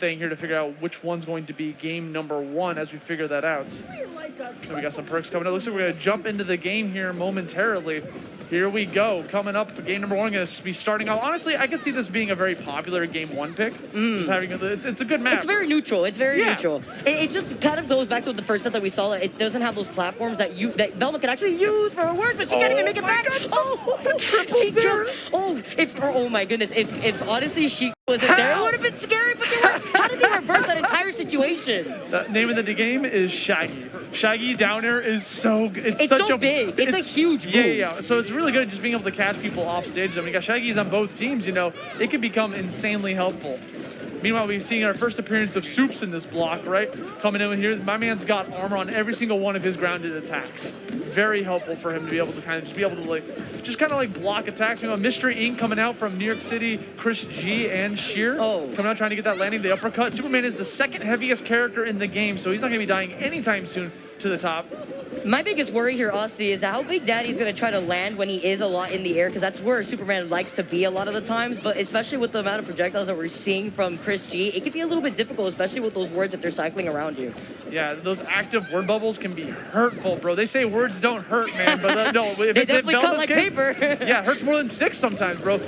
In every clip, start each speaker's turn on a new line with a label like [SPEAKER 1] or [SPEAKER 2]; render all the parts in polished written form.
[SPEAKER 1] thing here to figure out which one's going to be game number 1 as we figure that out. So we got some perks coming up. Looks like we're going to jump into the game here momentarily. Here we go. Coming up, game number 1, going to be starting off. Honestly, I can see this being a very popular game 1 pick. Just having it's a good map.
[SPEAKER 2] It's very neutral. It's very neutral. It just kind of goes back to the first set that we saw. It doesn't have those platforms that Velma can actually use for her work, but she can't even make it back. Oh my goodness. If honestly she wasn't there, it would have been scary. But how did they reverse that entire situation?
[SPEAKER 1] The name of the game is Shaggy. Shaggy down air is so good.
[SPEAKER 2] It's so big. It's a huge move.
[SPEAKER 1] Yeah. So it's really good just being able to catch people off stage. I mean, you got Shaggy's on both teams, you know, it can become insanely helpful. Meanwhile, we've seen our first appearance of Soups in this block, right? Coming in here, my man's got armor on every single one of his grounded attacks. Very helpful for him to be able to kind of just be able to like block attacks. You know, Mystery Inc. coming out from NYChrisG and Sheeker. Coming out trying to get that landing, the uppercut. Superman is the second heaviest character in the game, so he's not going to be dying anytime soon to the top.
[SPEAKER 2] My biggest worry here, Austin, is how Big Daddy's going to try to land when he is a lot in the air, because that's where Superman likes to be a lot of the times. But especially with the amount of projectiles that we're seeing from ChrisG, it can be a little bit difficult, especially with those words if they're cycling around you. Yeah,
[SPEAKER 1] those active word bubbles can be hurtful, bro. They say words don't hurt, man, but no, if
[SPEAKER 2] they definitely cut like paper.
[SPEAKER 1] Yeah, it hurts more than 6 sometimes, bro.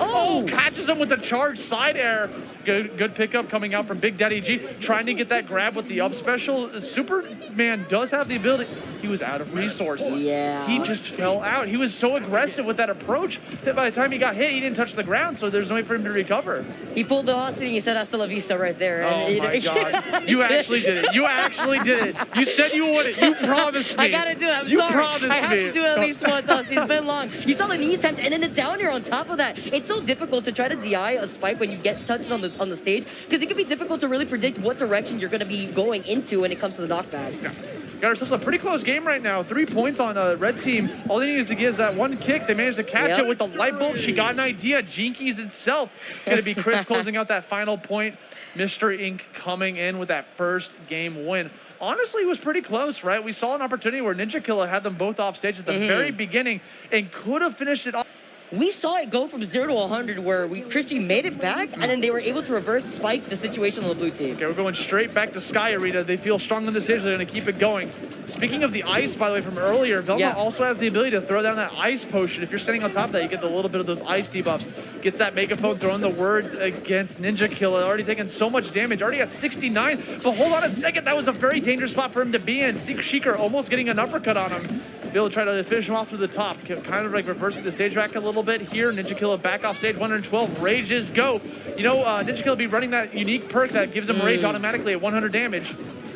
[SPEAKER 1] Catches him with a charged side air. Good pickup coming out from BigDaddyG, trying to get that grab with the up special. Superman does have the ability. He was out of resources.
[SPEAKER 2] Yeah.
[SPEAKER 1] He just fell out. He was so aggressive with that approach that by the time he got hit, he didn't touch the ground, so there's no way for him to recover.
[SPEAKER 2] He pulled the Austin and he said hasta la vista right there.
[SPEAKER 1] Oh my God. You actually did it. You actually did it. You said you would it. You promised me.
[SPEAKER 2] I gotta do it. I'm
[SPEAKER 1] you
[SPEAKER 2] sorry.
[SPEAKER 1] Promised
[SPEAKER 2] I have
[SPEAKER 1] me.
[SPEAKER 2] to do it at least once, Austin. It's been long. You saw the knee attempt and then the down air on top of that. It's so difficult to try to DI a spike when you get touched on the stage, because it can be difficult to really predict what direction you're going to be going into when it comes to the knockback.
[SPEAKER 1] Yeah. Got ourselves a pretty close game right now. 3 points on a red team. All they need is to get is that one kick. They managed to catch it with the light bulb. She got an idea. Jinkies itself. It's going to be Chris closing out that final point. Mystery Inc. coming in with that first game win. Honestly, it was pretty close, right? We saw an opportunity where Ninjakilla had them both off stage at the very beginning and could have finished it off.
[SPEAKER 2] We saw it go from 0 to 100 where ChrisG made it back, and then they were able to reverse spike the situation on the blue team.
[SPEAKER 1] Okay, we're going straight back to Sky Arena. They feel strong on the stage. They're going to keep it going. Speaking of the ice, by the way, from earlier, Velma also has the ability to throw down that ice potion. If you're standing on top of that, you get a little bit of those ice debuffs. Gets that megaphone, throwing the words against Ninjakilla. Already taking so much damage. Already at 69. But hold on a second. That was a very dangerous spot for him to be in. Sheeker almost getting an uppercut on him. Be able to try to finish him off to the top. Kind of like reversing the stage back a little bit here. Ninjakilla back off stage, 112. Rages go. You know, Ninjakilla will be running that unique perk that gives him rage automatically at 100 damage.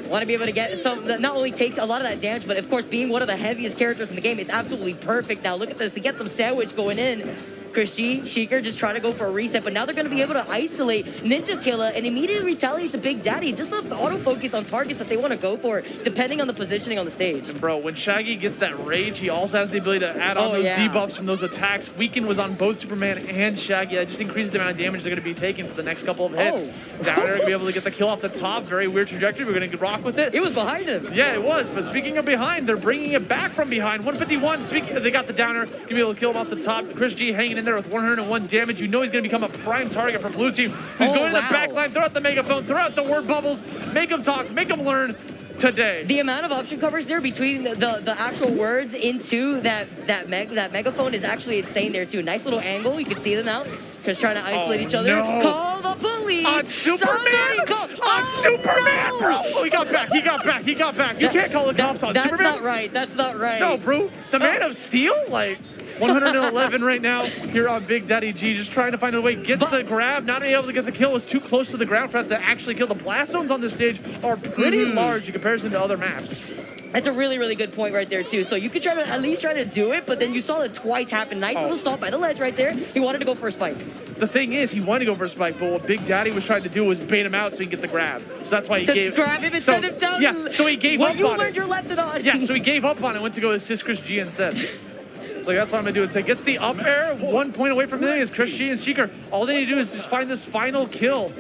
[SPEAKER 2] Want to be able to get some that not only takes a lot of that damage, but of course being one of the heaviest characters in the game, it's absolutely perfect. Now look at this, to get them sandwich going in. ChrisG, Sheeker just trying to go for a reset, but now they're going to be able to isolate Ninjakilla and immediately retaliate to Big Daddy. Just the autofocus on targets that they want to go for, depending on the positioning on the stage.
[SPEAKER 1] And bro, when Shaggy gets that rage, he also has the ability to add on those debuffs from those attacks. Weaken was on both Superman and Shaggy. That just increases the amount of damage they're going to be taking for the next couple of hits. Down there, going to be able to get the kill off the top. Very weird trajectory. We're going to rock with it.
[SPEAKER 2] It was behind him.
[SPEAKER 1] Yeah, it was. But speaking of behind, they're bringing it back from behind. 151. They got the downer. Going to be able to kill him off the top. ChrisG hanging in there with 101 damage. You know he's going to become a prime target for blue team. He's going to the back line, throw out the megaphone, throw out the word bubbles, make him talk, make him learn today.
[SPEAKER 2] The amount of option covers there between the actual words into that megaphone is actually insane there too. Nice little angle. You can see them out. Just trying to isolate each other.
[SPEAKER 1] No.
[SPEAKER 2] Call the police.
[SPEAKER 1] On Superman. On Superman, bro. Oh, he got back. He got back. He got back. You can't call the cops on Superman.
[SPEAKER 2] That's not right. That's not right.
[SPEAKER 1] No, bro. The Man of Steel, like 111 right now here on BigDaddyG, just trying to find a way. Gets the grab, not able to get the kill. Was too close to the ground for that to actually kill. The blast zones on this stage are pretty large in comparison to other maps.
[SPEAKER 2] That's a really, really good point right there, too. So you could try to at least try to do it, but then you saw it twice happen. Nice little stop by the ledge right there. He wanted to go for a spike.
[SPEAKER 1] The thing is, he wanted to go for a spike, but what Big Daddy was trying to do was bait him out so he can get the grab. So that's why he gave...
[SPEAKER 2] grab him and send him down.
[SPEAKER 1] Yeah, so he gave up on it.
[SPEAKER 2] What you learned your lesson on.
[SPEAKER 1] Yeah, so he gave up on it, went to go assist ChrisG instead. So that's what I'm going to do. It's gets the up air, 1 point away from winning is ChrisG and Sheeker. All they need to do is just find this final kill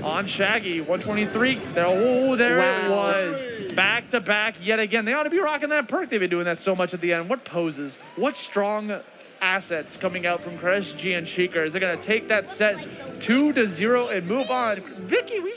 [SPEAKER 1] on Shaggy. 123. There it was. Back to back yet again. They ought to be rocking that perk. They've been doing that so much at the end. What poses? What strong assets coming out from ChrisG and Sheeker? Is they going to take that set 2-0 and move on? Vicky, we